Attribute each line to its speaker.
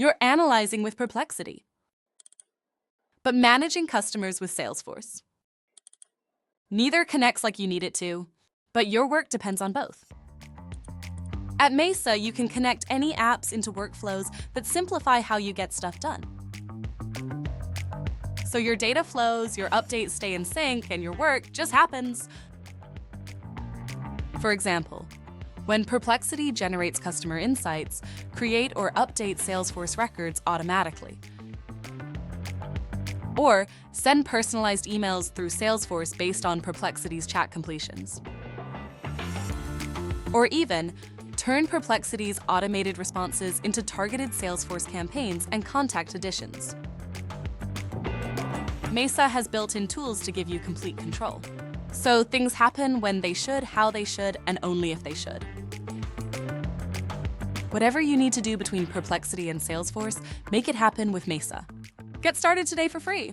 Speaker 1: You're analyzing with Perplexity. But managing customers with Salesforce. Neither connects like you need it to, but your work depends on both. At Mesa, you can connect any apps into workflows that simplify how you get stuff done. So your data flows, your updates stay in sync, and your work just happens. For example, when Perplexity generates customer insights, create or update Salesforce records automatically. Or send personalized emails through Salesforce based on Perplexity's chat completions. Or even turn Perplexity's automated responses into targeted Salesforce campaigns and contact additions. Mesa has built-in tools to give you complete control. So things happen when they should, how they should, and only if they should. Whatever you need to do between Perplexity and Salesforce, make it happen with Mesa. Get started today for free.